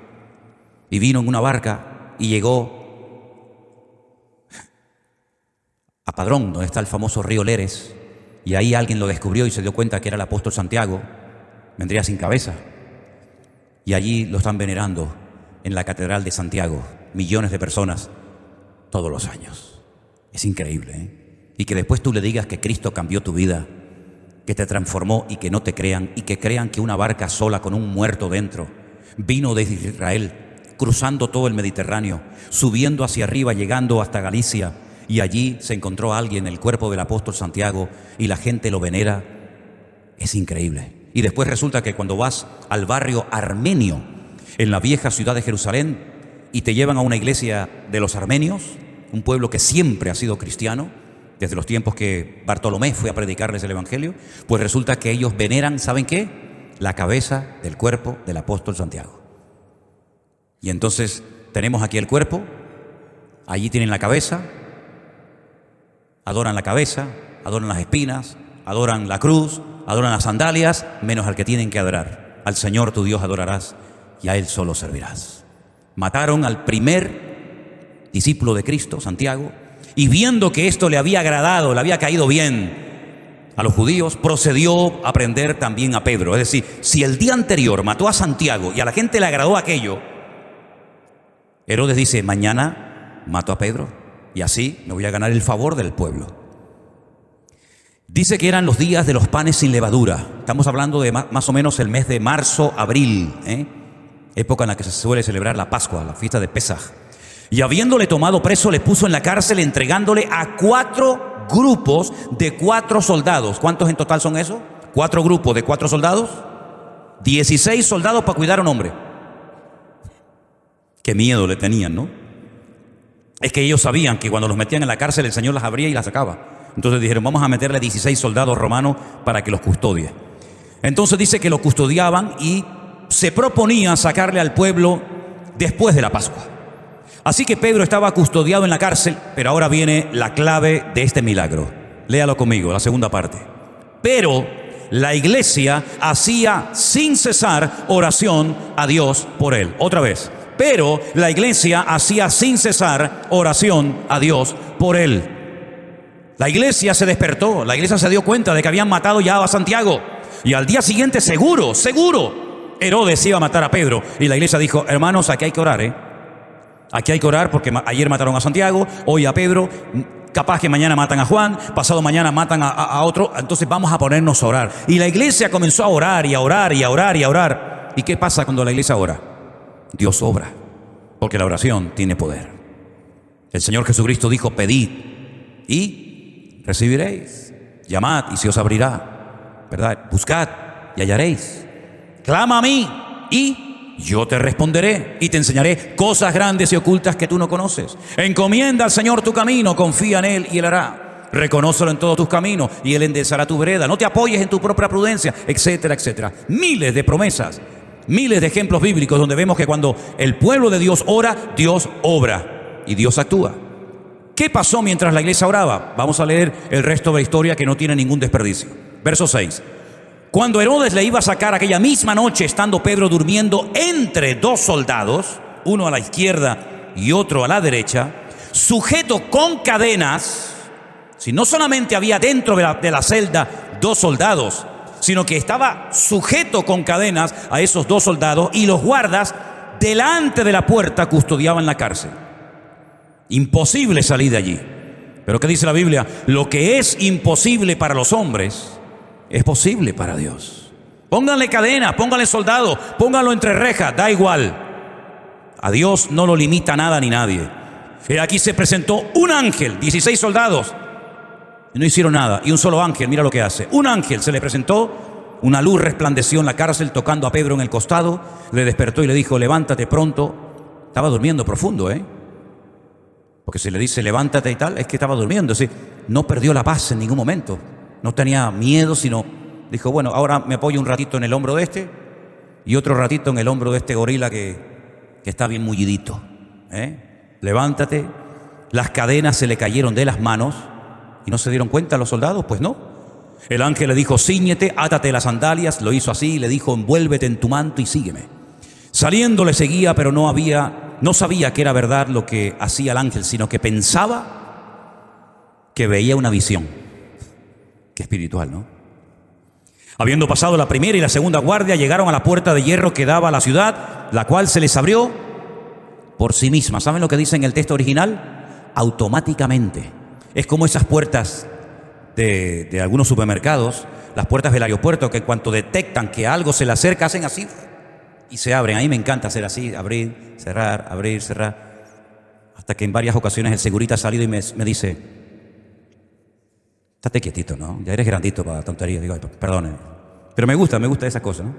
Y vino en una barca y llegó a Padrón, donde está el famoso río Leres. Y ahí alguien lo descubrió y se dio cuenta que era el apóstol Santiago. Vendría sin cabeza. Y allí lo están venerando en la Catedral de Santiago. Millones de personas todos los años. Es increíble, ¿eh? Y que después tú le digas que Cristo cambió tu vida, que te transformó y que no te crean, y que crean que una barca sola con un muerto dentro vino desde Israel, cruzando todo el Mediterráneo, subiendo hacia arriba, llegando hasta Galicia, y allí se encontró alguien, el cuerpo del apóstol Santiago, y la gente lo venera. Es increíble. Y después resulta que cuando vas al barrio armenio, en la vieja ciudad de Jerusalén, y te llevan a una iglesia de los armenios, un pueblo que siempre ha sido cristiano, desde los tiempos que Bartolomé fue a predicarles el Evangelio, pues resulta que ellos veneran, ¿saben qué? La cabeza del cuerpo del apóstol Santiago. Y entonces tenemos aquí el cuerpo, allí tienen la cabeza, adoran las espinas, adoran la cruz, adoran las sandalias, menos al que tienen que adorar. Al Señor tu Dios adorarás y a Él solo servirás. Mataron al primer discípulo de Cristo, Santiago, y viendo que esto le había agradado, le había caído bien a los judíos, procedió a prender también a Pedro. Es decir, si el día anterior mató a Santiago y a la gente le agradó aquello, Herodes dice, mañana mato a Pedro y así me voy a ganar el favor del pueblo. Dice que eran los días de los panes sin levadura. Estamos hablando de más o menos el mes de marzo, abril, época en la que se suele celebrar la Pascua, la fiesta de Pesaj. Y habiéndole tomado preso, le puso en la cárcel, entregándole a 4 grupos de 4 soldados. ¿Cuántos en total son esos? 4 grupos de 4 soldados. 16 soldados para cuidar a un hombre. Qué miedo le tenían, ¿no? Es que ellos sabían que cuando los metían en la cárcel, el Señor las abría y las sacaba. Entonces dijeron, vamos a meterle 16 soldados romanos para que los custodie. Entonces dice que los custodiaban y se proponían sacarle al pueblo después de la Pascua. Así que Pedro estaba custodiado en la cárcel, pero ahora viene la clave de este milagro. Léalo conmigo, la segunda parte. Pero la iglesia hacía sin cesar oración a Dios por él. Otra vez. Pero la iglesia hacía sin cesar oración a Dios por él. La iglesia se despertó, la iglesia se dio cuenta de que habían matado ya a Santiago. Y al día siguiente, seguro, Herodes iba a matar a Pedro. Y la iglesia dijo, hermanos, aquí hay que orar, Aquí hay que orar porque ayer mataron a Santiago, hoy a Pedro, capaz que mañana matan a Juan, pasado mañana matan a otro, entonces vamos a ponernos a orar. Y la iglesia comenzó a orar y a orar y a orar y a orar. ¿Y qué pasa cuando la iglesia ora? Dios obra, porque la oración tiene poder. El Señor Jesucristo dijo, pedid y recibiréis, llamad y se os abrirá, ¿verdad? Buscad y hallaréis, clama a mí y yo te responderé y te enseñaré cosas grandes y ocultas que tú no conoces. Encomienda al Señor tu camino, confía en Él y Él hará. Reconócelo en todos tus caminos y Él enderezará tu vereda. No te apoyes en tu propia prudencia, etcétera, etcétera. Miles de promesas, miles de ejemplos bíblicos donde vemos que cuando el pueblo de Dios ora, Dios obra y Dios actúa. ¿Qué pasó mientras la iglesia oraba? Vamos a leer el resto de la historia que no tiene ningún desperdicio. Verso 6. Cuando Herodes le iba a sacar aquella misma noche, estando Pedro durmiendo entre 2 soldados, uno a la izquierda y otro a la derecha, sujeto con cadenas, si no solamente había dentro de la celda 2 soldados, sino que estaba sujeto con cadenas a esos 2 soldados y los guardas delante de la puerta custodiaban la cárcel. Imposible salir de allí. Pero ¿qué dice la Biblia? Lo que es imposible para los hombres es posible para Dios. Pónganle cadena, pónganle soldado, pónganlo entre rejas, da igual. A Dios no lo limita nada ni nadie. Y aquí se presentó un ángel, 16 soldados, y no hicieron nada. Y un solo ángel, mira lo que hace. Un ángel se le presentó una luz resplandeció en la cárcel tocando a Pedro en el costado, le despertó y le dijo, levántate pronto. Estaba durmiendo profundo, porque si le dice levántate y tal, es que estaba durmiendo. Es decir, no perdió la paz en ningún momento, no tenía miedo, sino dijo, bueno, ahora me apoyo un ratito en el hombro de este y otro ratito en el hombro de este gorila que está bien mullidito. Levántate. Las cadenas se le cayeron de las manos y no se dieron cuenta los soldados, pues no. El ángel le dijo, cíñete, átate las sandalias, lo hizo así y le dijo, envuélvete en tu manto y sígueme. Saliendo le seguía, pero no sabía que era verdad lo que hacía el ángel, sino que pensaba que veía una visión. Qué espiritual, ¿no? Habiendo pasado la primera y la segunda guardia, llegaron a la puerta de hierro que daba a la ciudad, la cual se les abrió por sí misma. ¿Saben lo que dice en el texto original? Automáticamente. Es como esas puertas de algunos supermercados, las puertas del aeropuerto, que en cuanto detectan que algo se le acerca, hacen así y se abren. A mí me encanta hacer así, abrir, cerrar, hasta que en varias ocasiones el segurita ha salido y me dice, estate quietito, ¿no? Ya eres grandito para tonterías. Digo, perdone. Pero me gusta esa cosa, ¿no?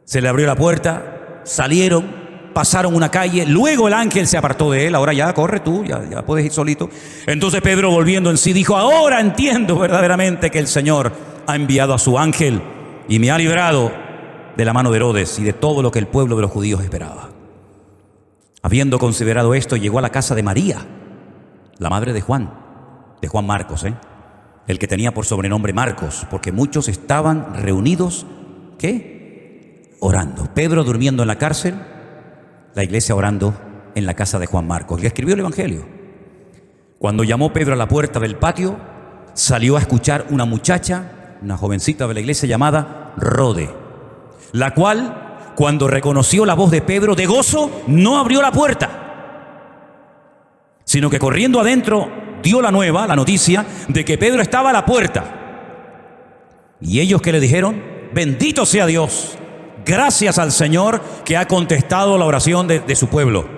Se le abrió la puerta, salieron, pasaron una calle, luego el ángel se apartó de él. Ahora ya, corre tú, ya puedes ir solito. Entonces Pedro, volviendo en sí, dijo, ahora entiendo verdaderamente que el Señor ha enviado a su ángel y me ha librado de la mano de Herodes y de todo lo que el pueblo de los judíos esperaba. Habiendo considerado esto, llegó a la casa de María, la madre de Juan Marcos, el que tenía por sobrenombre Marcos, porque muchos estaban reunidos, ¿qué? Orando. Pedro durmiendo en la cárcel, la iglesia orando en la casa de Juan Marcos, que escribió el Evangelio. Cuando llamó Pedro a la puerta del patio, salió a escuchar una muchacha, una jovencita de la iglesia llamada Rode, la cual, cuando reconoció la voz de Pedro, de gozo, no abrió la puerta, sino que corriendo adentro dio la noticia de que Pedro estaba a la puerta. Y ellos que le dijeron, bendito sea Dios, gracias al Señor que ha contestado la oración de su pueblo.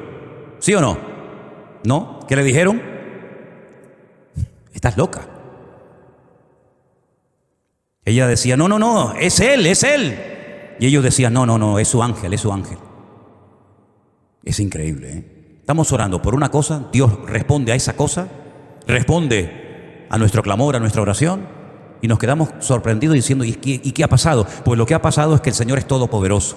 ¿Sí o no? ¿No? ¿Qué le dijeron? Estás loca. Ella decía, no, es él. Y ellos decían, no, es su ángel. Es increíble, Estamos orando por una cosa, Dios responde a esa cosa, responde a nuestro clamor, a nuestra oración. Y nos quedamos sorprendidos diciendo, ¿y qué ha pasado? Pues lo que ha pasado es que el Señor es todopoderoso.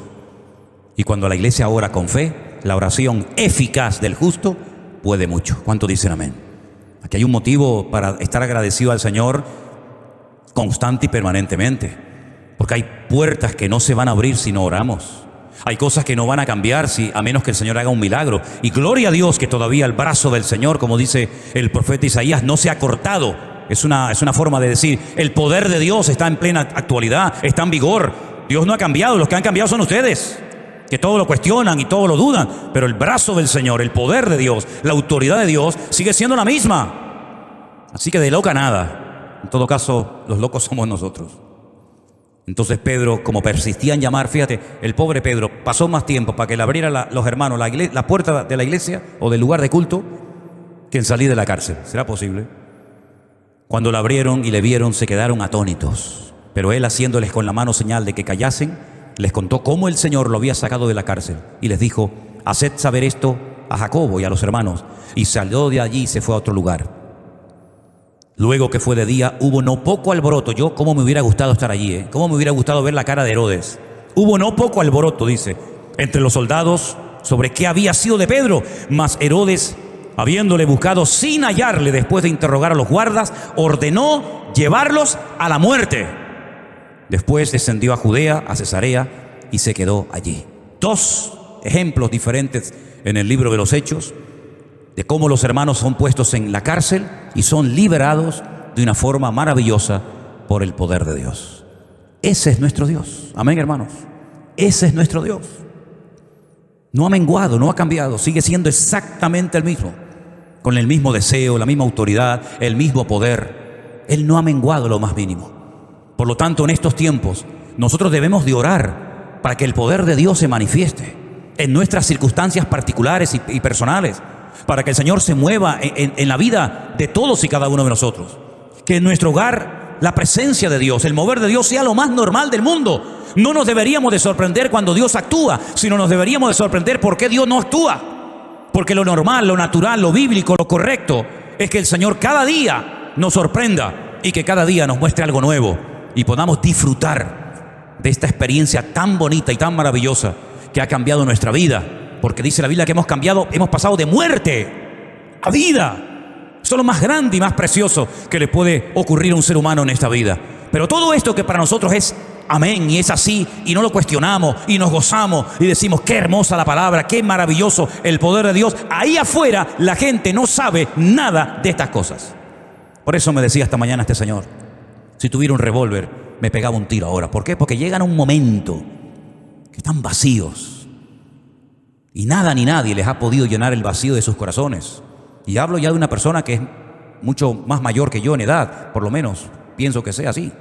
Y cuando la iglesia ora con fe, la oración eficaz del justo puede mucho. ¿Cuánto dicen amén? Aquí hay un motivo para estar agradecido al Señor constante y permanentemente. Porque hay puertas que no se van a abrir si no oramos. Hay cosas que no van a cambiar a menos que el Señor haga un milagro. Y gloria a Dios que todavía el brazo del Señor, como dice el profeta Isaías, no se ha cortado. Es una forma de decir, el poder de Dios está en plena actualidad, está en vigor. Dios no ha cambiado, los que han cambiado son ustedes, que todo lo cuestionan y todo lo dudan. Pero el brazo del Señor, el poder de Dios, la autoridad de Dios sigue siendo la misma. Así que de loca nada. En todo caso, los locos somos nosotros. Entonces Pedro, como persistía en llamar, fíjate, el pobre Pedro pasó más tiempo para que le abriera los hermanos la puerta de la iglesia o del lugar de culto que en salir de la cárcel. ¿Será posible? Cuando la abrieron y le vieron, se quedaron atónitos. Pero él, haciéndoles con la mano señal de que callasen, les contó cómo el Señor lo había sacado de la cárcel. Y les dijo, haced saber esto a Jacobo y a los hermanos. Y salió de allí y se fue a otro lugar. Luego que fue de día, hubo no poco alboroto. Yo, cómo me hubiera gustado estar allí, cómo me hubiera gustado ver la cara de Herodes. Hubo no poco alboroto, dice, entre los soldados sobre qué había sido de Pedro. Mas Herodes, habiéndole buscado sin hallarle después de interrogar a los guardas, ordenó llevarlos a la muerte. Después descendió a Judea, a Cesarea, y se quedó allí. Dos ejemplos diferentes en el libro de los Hechos de cómo los hermanos son puestos en la cárcel y son liberados de una forma maravillosa por el poder de Dios. Ese es nuestro Dios. Amén, hermanos. Ese es nuestro Dios. No ha menguado, no ha cambiado, sigue siendo exactamente el mismo, con el mismo deseo, la misma autoridad, el mismo poder. Él no ha menguado lo más mínimo. Por lo tanto, en estos tiempos, nosotros debemos de orar para que el poder de Dios se manifieste en nuestras circunstancias particulares y personales, para que el Señor se mueva en la vida de todos y cada uno de nosotros. Que en nuestro hogar la presencia de Dios, el mover de Dios sea lo más normal del mundo. No nos deberíamos de sorprender cuando Dios actúa, sino nos deberíamos de sorprender por qué Dios no actúa. Porque lo normal, lo natural, lo bíblico, lo correcto es que el Señor cada día nos sorprenda y que cada día nos muestre algo nuevo y podamos disfrutar de esta experiencia tan bonita y tan maravillosa que ha cambiado nuestra vida. Porque dice la Biblia que hemos pasado de muerte a vida. Eso es lo más grande y más precioso que le puede ocurrir a un ser humano en esta vida. Pero todo esto que para nosotros es amén y es así y no lo cuestionamos y nos gozamos y decimos qué hermosa la palabra, qué maravilloso el poder de Dios. Ahí afuera la gente no sabe nada de estas cosas. Por eso me decía esta mañana este señor, si tuviera un revólver me pegaba un tiro ahora. ¿Por qué? Porque llegan a un momento que están vacíos y nada ni nadie les ha podido llenar el vacío de sus corazones. Y hablo ya de una persona que es mucho más mayor que yo en edad, por lo menos pienso que sea así.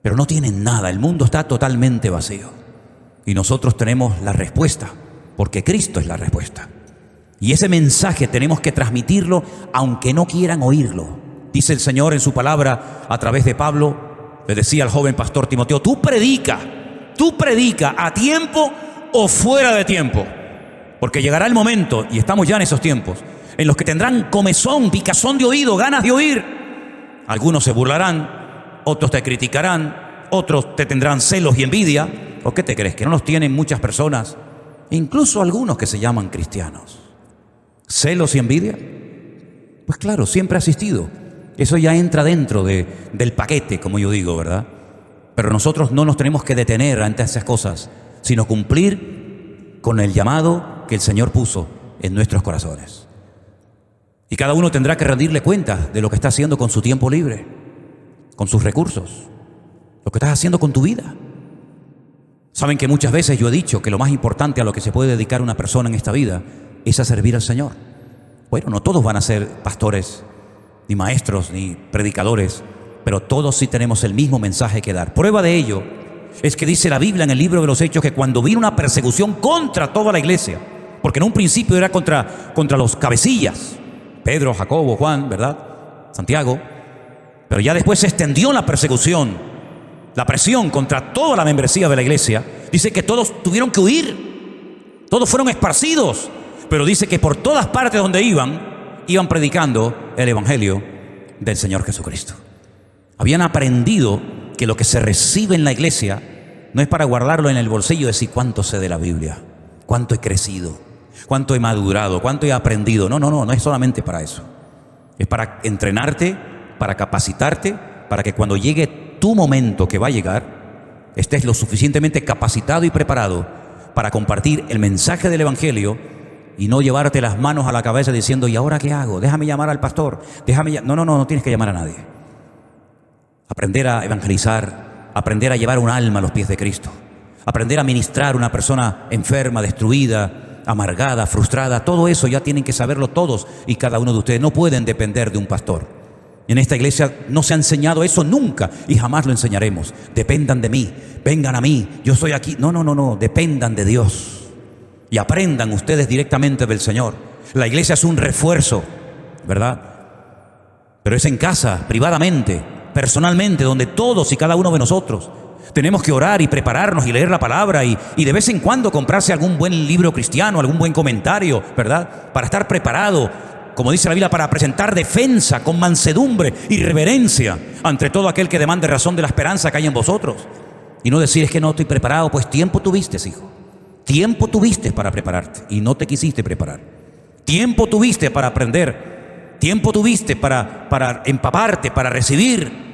Pero no tienen nada, el mundo está totalmente vacío. Y nosotros tenemos la respuesta, porque Cristo es la respuesta. Y ese mensaje tenemos que transmitirlo aunque no quieran oírlo. Dice el Señor en su palabra a través de Pablo, le decía al joven pastor Timoteo, tú predica a tiempo o fuera de tiempo. Porque llegará el momento, y estamos ya en esos tiempos, en los que tendrán comezón, picazón de oído, ganas de oír. Algunos se burlarán, otros te criticarán, otros te tendrán celos y envidia. ¿O qué te crees? ¿Que no los tienen muchas personas? Incluso algunos que se llaman cristianos. ¿Celos y envidia? Pues claro, siempre ha existido. Eso ya entra dentro del paquete, como yo digo, ¿verdad? Pero nosotros no nos tenemos que detener ante esas cosas, sino cumplir con el llamado que el Señor puso en nuestros corazones. Y cada uno tendrá que rendirle cuenta de lo que está haciendo con su tiempo libre, con sus recursos, lo que estás haciendo con tu vida. Saben que muchas veces yo he dicho que lo más importante a lo que se puede dedicar una persona en esta vida es a servir al Señor. Bueno, no todos van a ser pastores, ni maestros, ni predicadores, pero todos sí tenemos el mismo mensaje que dar. Prueba de ello es que dice la Biblia en el libro de los Hechos que cuando vino una persecución contra toda la iglesia, porque en un principio era contra los cabecillas, Pedro, Jacobo, Juan, ¿verdad? Santiago. Pero ya después se extendió la persecución, la presión contra toda la membresía de la iglesia. Dice que todos tuvieron que huir, todos fueron esparcidos. Pero dice que por todas partes donde iban predicando el evangelio del Señor Jesucristo. Habían aprendido que lo que se recibe en la iglesia no es para guardarlo en el bolsillo y decir cuánto sé de la Biblia, cuánto he crecido, cuánto he madurado, cuánto he aprendido. No es solamente para eso. Es para entrenarte, para capacitarte, para que cuando llegue tu momento que va a llegar, estés lo suficientemente capacitado y preparado para compartir el mensaje del evangelio y no llevarte las manos a la cabeza diciendo, ¿y ahora qué hago? Déjame llamar al pastor. No tienes que llamar a nadie. Aprender a evangelizar, aprender a llevar un alma a los pies de Cristo, aprender a ministrar a una persona enferma, destruida, amargada, frustrada. Todo eso ya tienen que saberlo todos y cada uno de ustedes. No pueden depender de un pastor. En esta iglesia no se ha enseñado eso nunca y jamás lo enseñaremos. Dependan de mí, vengan a mí, yo estoy aquí. No, dependan de Dios y aprendan ustedes directamente del Señor. La iglesia es un refuerzo, ¿verdad? Pero es en casa, privadamente, personalmente, donde todos y cada uno de nosotros tenemos que orar y prepararnos y leer la palabra y de vez en cuando comprarse algún buen libro cristiano, algún buen comentario, ¿verdad? Para estar preparado, como dice la Biblia, para presentar defensa con mansedumbre y reverencia ante todo aquel que demande razón de la esperanza que hay en vosotros. Y no decir, es que no estoy preparado. Pues tiempo tuviste, hijo. Tiempo tuviste para prepararte y no te quisiste preparar. Tiempo tuviste para aprender. Tiempo tuviste para empaparte, para recibir.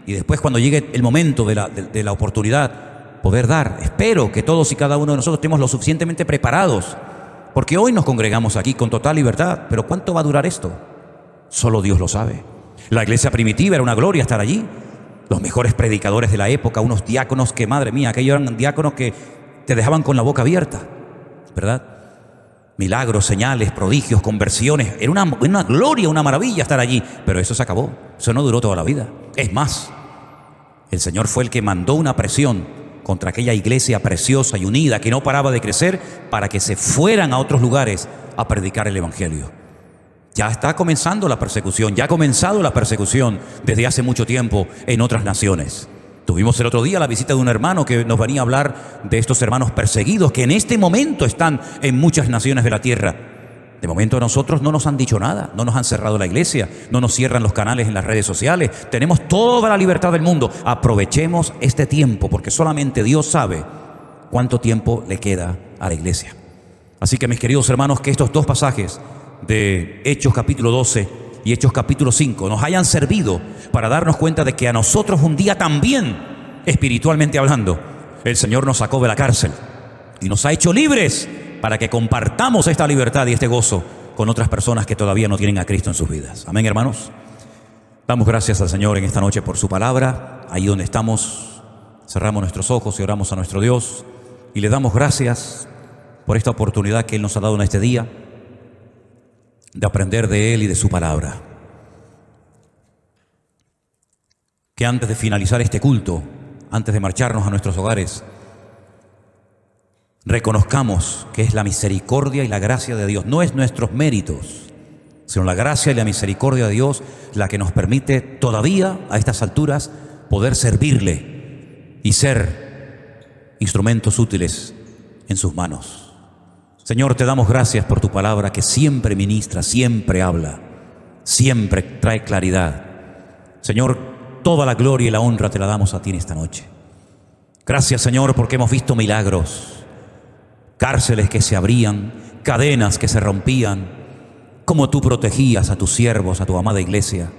Y después, cuando llegue el momento de la oportunidad, poder dar. Espero que todos y cada uno de nosotros estemos lo suficientemente preparados. Porque hoy nos congregamos aquí con total libertad. Pero ¿cuánto va a durar esto? Solo Dios lo sabe. La iglesia primitiva era una gloria estar allí. Los mejores predicadores de la época, unos diáconos que, madre mía, aquellos eran diáconos que te dejaban con la boca abierta, ¿verdad? Milagros, señales, prodigios, conversiones. Era una gloria, una maravilla estar allí. Pero eso se acabó. Eso no duró toda la vida. Es más, el Señor fue el que mandó una presión contra aquella iglesia preciosa y unida que no paraba de crecer para que se fueran a otros lugares a predicar el evangelio. Ya está comenzando la persecución, ya ha comenzado la persecución desde hace mucho tiempo en otras naciones. Tuvimos el otro día la visita de un hermano que nos venía a hablar de estos hermanos perseguidos que en este momento están en muchas naciones de la tierra. De momento a nosotros no nos han dicho nada, no nos han cerrado la iglesia, no nos cierran los canales en las redes sociales. Tenemos toda la libertad del mundo. Aprovechemos este tiempo porque solamente Dios sabe cuánto tiempo le queda a la iglesia. Así que mis queridos hermanos, que estos dos pasajes de Hechos capítulo 12 y Hechos capítulo 5 nos hayan servido para darnos cuenta de que a nosotros un día también, espiritualmente hablando, el Señor nos sacó de la cárcel y nos ha hecho libres para que compartamos esta libertad y este gozo con otras personas que todavía no tienen a Cristo en sus vidas. Amén, hermanos. Damos gracias al Señor en esta noche por su palabra. Ahí donde estamos, cerramos nuestros ojos y oramos a nuestro Dios y le damos gracias por esta oportunidad que Él nos ha dado en este día de aprender de Él y de su palabra. Que antes de finalizar este culto, antes de marcharnos a nuestros hogares, reconozcamos que es la misericordia y la gracia de Dios. No es nuestros méritos, sino la gracia y la misericordia de Dios la que nos permite todavía a estas alturas poder servirle y ser instrumentos útiles en sus manos. Señor, te damos gracias por tu palabra que siempre ministra, siempre habla, siempre trae claridad. Señor, toda la gloria y la honra te la damos a ti en esta noche. Gracias, Señor, porque hemos visto milagros, cárceles que se abrían, cadenas que se rompían, cómo tú protegías a tus siervos, a tu amada iglesia.